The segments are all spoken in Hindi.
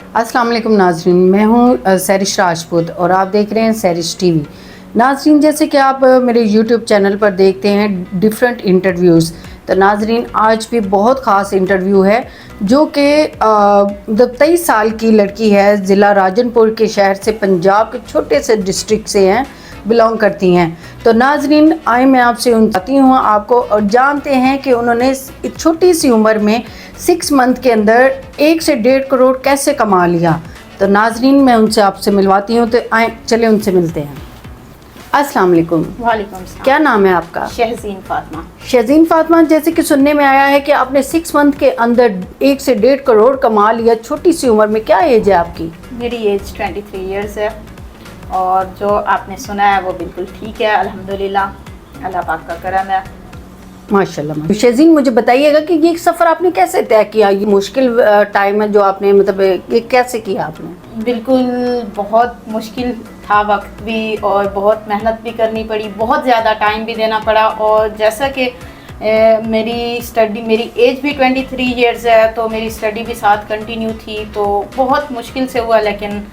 अस्सलाम वालेकुम नाजरीन, मैं हूँ सरिश राजपूत और आप देख रहे हैं सरिश टीवी। नाजरीन, जैसे कि आप मेरे यूट्यूब चैनल पर देखते हैं डिफरेंट इंटरव्यूज़, तो नाजरीन आज भी बहुत ख़ास इंटरव्यू है जो कि 23 साल की लड़की है, ज़िला राजनपुर के शहर से, पंजाब के छोटे से डिस्ट्रिक्ट से हैं, बिलोंग करती हैं। तो नाजरीन आए मैं आपसे उनती हूँ आपको और जानते हैं कि उन्होंने इस छोटी सी उम्र में 6 मंथ के अंदर 1 से 1.5 करोड़ कैसे कमा लिया। तो नाजरीन मैं उनसे आपसे मिलवाती हूँ, तो आए चले उनसे मिलते हैं। अस्सलाम वालेकुम। वालेकुम सलाम। क्या नाम है आपका? शहजीन फातिमा। शहजीन फातिमा, जैसे कि सुनने में आया है कि आपने 6 मंथ के अंदर 1 से 1.5 करोड़ कमा लिया छोटी सी उम्र में। क्या एज है आपकी? मेरी एज 23 इयर्स है और जो आपने सुना है वो बिल्कुल ठीक है, अल्हम्दुलिल्लाह, अल्लाह पाक का करम है। माशाल्लाह। शहजीन मुझे बताइएगा कि ये सफ़र आपने कैसे तय किया? ये मुश्किल टाइम है जो आपने मतलब ये कैसे किया आपने? बिल्कुल बहुत मुश्किल था, वक्त भी और बहुत मेहनत भी करनी पड़ी, बहुत ज़्यादा टाइम भी देना पड़ा। और जैसा कि मेरी एज भी 23 इयर्स है, तो मेरी स्टडी भी साथ कंटिन्यू थी, तो बहुत मुश्किल से हुआ। लेकिन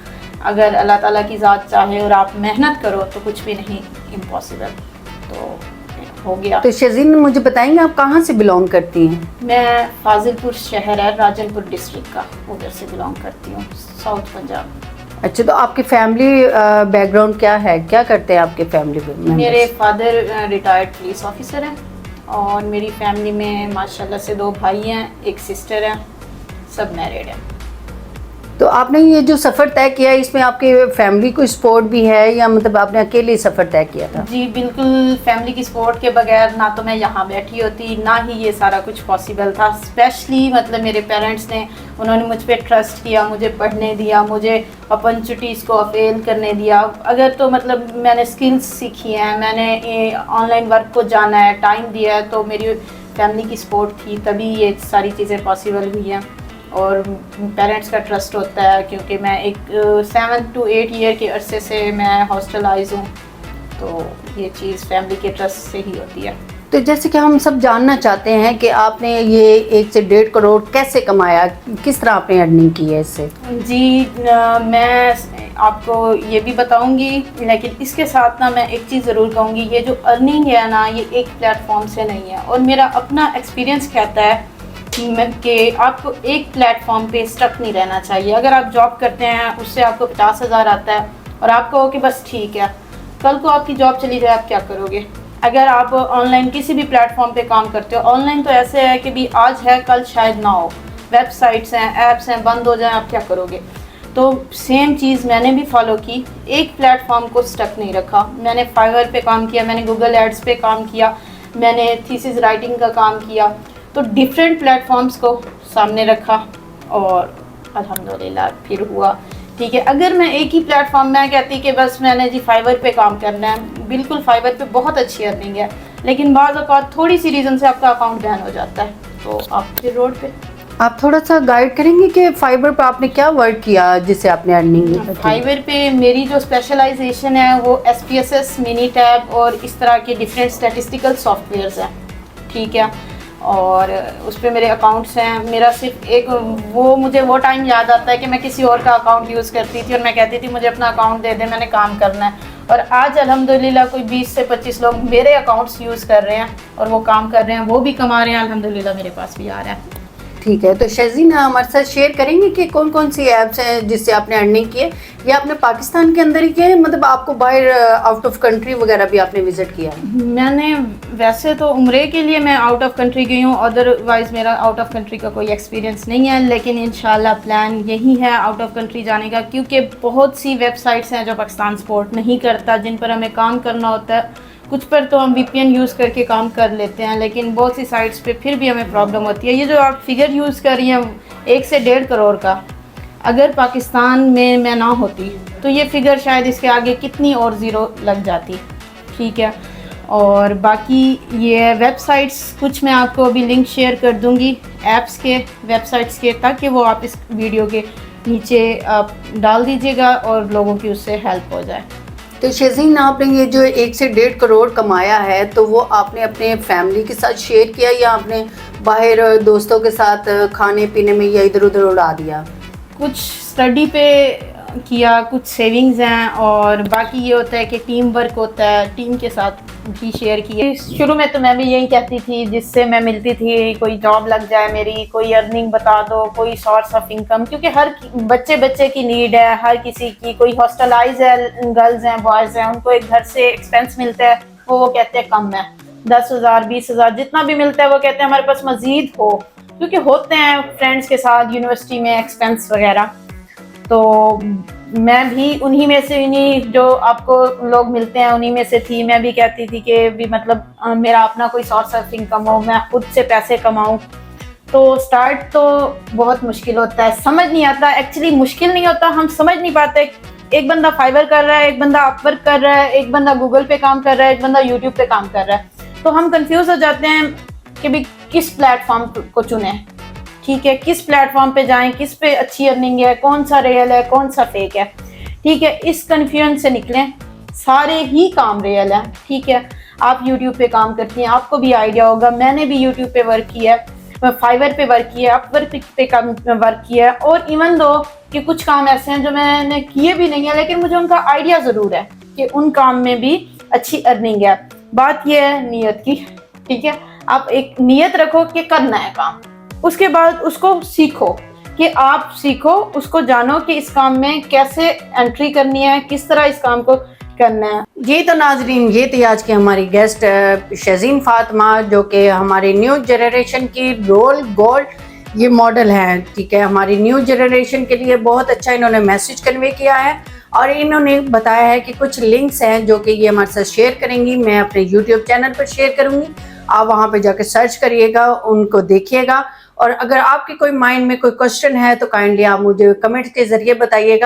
अगर अल्लाह ताला की ज़ात चाहे और आप मेहनत करो तो कुछ भी नहीं इम्पॉसिबल, तो हो गया। तो शहजीन मुझे बताएंगे आप कहाँ से बिलोंग करती हैं? मैं फाजिलपुर शहर है राजनपुर डिस्ट्रिक्ट का, उधर से बिलोंग करती हूँ, साउथ पंजाब। अच्छा, तो आपकी फैमिली बैकग्राउंड क्या है? क्या करते हैं आपके फैमिली में? मेरे फादर रिटायर्ड पुलिस ऑफिसर हैं और मेरी फैमिली में माशाल्लाह से 2 भाई हैं, एक सिस्टर है, सब मैरिड हैं। तो आपने ये जो सफ़र तय किया इसमें आपके फैमिली को सपोर्ट भी है या मतलब आपने अकेले सफ़र तय किया था? जी बिल्कुल, फैमिली की सपोर्ट के बगैर ना तो मैं यहाँ बैठी होती, ना ही ये सारा कुछ पॉसिबल था। स्पेशली मतलब मेरे पेरेंट्स ने, उन्होंने मुझ पर ट्रस्ट किया, मुझे पढ़ने दिया, मुझे अपॉर्चुनिटीज़ को अवेल करने दिया। अगर तो मतलब मैंने स्किल्स सीखी हैं, मैंने ऑनलाइन वर्क को जाना है, टाइम दिया है, तो मेरी फैमिली की सपोर्ट थी, तभी ये सारी चीज़ें पॉसिबल हुई हैं। और पेरेंट्स का ट्रस्ट होता है, क्योंकि मैं एक 7 to 8 ईयर के अरसे से मैं हॉस्टलाइज हूँ, तो ये चीज़ फैमिली के ट्रस्ट से ही होती है। तो जैसे कि हम सब जानना चाहते हैं कि आपने ये 1 से 1.5 करोड़ कैसे कमाया, किस तरह आपने अर्निंग की है इससे? जी मैं आपको ये भी बताऊंगी, लेकिन इसके साथ ना मैं एक चीज़ ज़रूर कहूँगी, ये जो अर्निंग है ना, ये एक प्लेटफॉर्म से नहीं है। और मेरा अपना एक्सपीरियंस कहता है कि आपको एक प्लेटफॉर्म पे स्टक नहीं रहना चाहिए। अगर आप जॉब करते हैं, उससे आपको 50,000 आता है और आप कहो कि बस ठीक है, कल को आपकी जॉब चली जाए, आप क्या करोगे? अगर आप ऑनलाइन किसी भी प्लेटफॉर्म पे काम करते हो, ऑनलाइन तो ऐसे है कि भी आज है कल शायद ना हो, वेबसाइट्स हैं, ऐप्स हैं, बंद हो जाएं, आप क्या करोगे? तो सेम चीज़ मैंने भी फॉलो की, एक प्लेटफॉर्म को स्टक नहीं रखा। मैंने फाइवर पे काम किया, मैंने गूगल एड्स पे काम किया, मैंने थीसिस राइटिंग का काम किया, तो डिफरेंट प्लेटफॉर्म्स को सामने रखा और अल्हम्दुलिल्लाह फिर हुआ। ठीक है, अगर मैं एक ही प्लेटफॉर्म में कहती कि बस मैंने जी फाइवर पे काम करना है, बिल्कुल फाइवर पे बहुत अच्छी अर्निंग है, लेकिन बाज़ औक़ात थोड़ी सी रीज़न से आपका अकाउंट बैन हो जाता है, तो आप फिर रोड पे। आप थोड़ा सा गाइड करेंगे कि फाइबर पे आपने क्या वर्क किया जिससे आपने अर्निंग की? फाइवर पे मेरी जो स्पेशलाइजेशन है वो SPSS, मिनीटैब और इस तरह के डिफरेंट स्टैटिस्टिकल सॉफ्टवेयर्स हैं। ठीक है, और उस पर मेरे अकाउंट्स हैं। मेरा सिर्फ एक मुझे वो टाइम याद आता है कि मैं किसी और का अकाउंट यूज़ करती थी और मैं कहती थी मुझे अपना अकाउंट दे दे, मैंने काम करना है। और आज अल्हम्दुलिल्लाह कोई 20 से 25 लोग मेरे अकाउंट्स यूज़ कर रहे हैं और वो काम कर रहे हैं, वो भी कमा रहे हैं, अल्हम्दुलिल्लाह मेरे पास भी आ रहा है। ठीक है, तो शहजीन हमारे साथ शेयर करेंगे कि कौन कौन सी ऐप्स हैं जिससे आपने अर्निंग की है, या आपने पाकिस्तान के अंदर ही किया है, मतलब आपको बाहर आउट ऑफ कंट्री वगैरह भी आपने विजिट किया है? मैंने वैसे तो उम्रे के लिए मैं आउट ऑफ कंट्री गई हूँ, अदरवाइज़ मेरा आउट ऑफ कंट्री का कोई एक्सपीरियंस नहीं है, लेकिन इंशाल्लाह प्लान यही है आउट ऑफ कंट्री जाने का, क्योंकि बहुत सी वेबसाइट्स हैं जो पाकिस्तान सपोर्ट नहीं करता, जिन पर हमें काम करना होता है। कुछ पर तो हम VPN यूज़ करके काम कर लेते हैं, लेकिन बहुत सी साइट्स पे फिर भी हमें प्रॉब्लम होती है। ये जो आप फिगर यूज़ कर रही हैं 1 से 1.5 करोड़ का, अगर पाकिस्तान में मैं ना होती तो ये फिगर शायद इसके आगे कितनी और ज़ीरो लग जाती। ठीक है, और बाकी ये वेबसाइट्स कुछ मैं आपको अभी लिंक शेयर कर दूँगी ऐप्स के, वेबसाइट्स के, ताकि वो आप इस वीडियो के नीचे आप डाल दीजिएगा और लोगों की उससे हेल्प हो जाए। तो शहजीन आपने ये जो 1 से 1.5 करोड़ कमाया है, तो वो आपने अपने फैमिली के साथ शेयर किया या आपने बाहर दोस्तों के साथ खाने पीने में या इधर उधर उड़ा दिया? कुछ स्टडी पे किया, कुछ सेविंग्स हैं, और बाकी ये होता है कि टीम वर्क होता है, टीम के साथ भी शेयर किया। शुरू में तो मैं भी यही कहती थी, जिससे मैं मिलती थी, कोई जॉब लग जाए मेरी, कोई अर्निंग बता दो, कोई सोर्स ऑफ इनकम, क्योंकि हर बच्चे की नीड है, हर किसी की। कोई हॉस्टलाइज है, गर्ल्स हैं, बॉयज़ हैं, उनको एक घर से एक्सपेंस मिलता है, वो कहते हैं कम है, 10,000 20,000 जितना भी मिलता है वो कहते हैं हमारे पास मज़ीद हो, क्योंकि होते हैं फ्रेंड्स के साथ यूनिवर्सिटी में एक्सपेंस वगैरह। तो मैं भी उन्हीं में से, उन्हीं जो आपको लोग मिलते हैं उन्हीं में से थी। मैं भी कहती थी कि भी मतलब मेरा अपना कोई सोर्स ऑफ इनकम हो, मैं खुद से पैसे कमाऊं। तो स्टार्ट तो बहुत मुश्किल होता है, समझ नहीं आता। एक्चुअली मुश्किल नहीं होता, हम समझ नहीं पाते। एक बंदा फाइवर कर रहा है, एक बंदा अपवर्क कर रहा है, एक बंदा गूगल पे काम कर रहा है, एक बंदा यूट्यूब पे काम कर रहा है, तो हम कंफ्यूज हो जाते हैं कि भी किस प्लेटफॉर्म को चुने, ठीक है, किस प्लेटफॉर्म पे जाएं, किस पे अच्छी अर्निंग है, कौन सा रियल है, कौन सा फेक है, ठीक है। इस कन्फ्यूजन से निकलें, सारे ही काम रियल है, ठीक है। आप यूट्यूब पे काम करती हैं, आपको भी आइडिया होगा, मैंने भी यूट्यूब पे वर्क किया है, फाइवर पे वर्क किया है, अपवर्क पे वर्क किया है, और इवन दो कि कुछ काम ऐसे हैं जो मैंने किए भी नहीं है, लेकिन मुझे उनका आइडिया ज़रूर है कि उन काम में भी अच्छी अर्निंग है। बात यह है नीयत की, ठीक है। आप एक नीयत रखो कि करना है काम, उसके बाद उसको सीखो, कि आप सीखो, उसको जानो कि इस काम में कैसे एंट्री करनी है, किस तरह इस काम को करना है। जी तो नाजरीन, ये थी आज की हमारी गेस्ट शज़ीन फातिमा, जो कि हमारी न्यू जनरेशन की रोल गोल्ड ये मॉडल हैं, ठीक है। हमारी न्यू जनरेशन के लिए बहुत अच्छा इन्होंने मैसेज कन्वे किया है, और इन्होंने बताया है कि कुछ लिंक्स हैं जो कि ये हमारे साथ शेयर करेंगी, मैं अपने यूट्यूब चैनल पर शेयर करूँगी। आप वहाँ पे जाकर सर्च करिएगा, उनको देखिएगा, और अगर आपके कोई माइंड में कोई क्वेश्चन है तो काइंडली आप मुझे कमेंट के ज़रिए बताइएगा।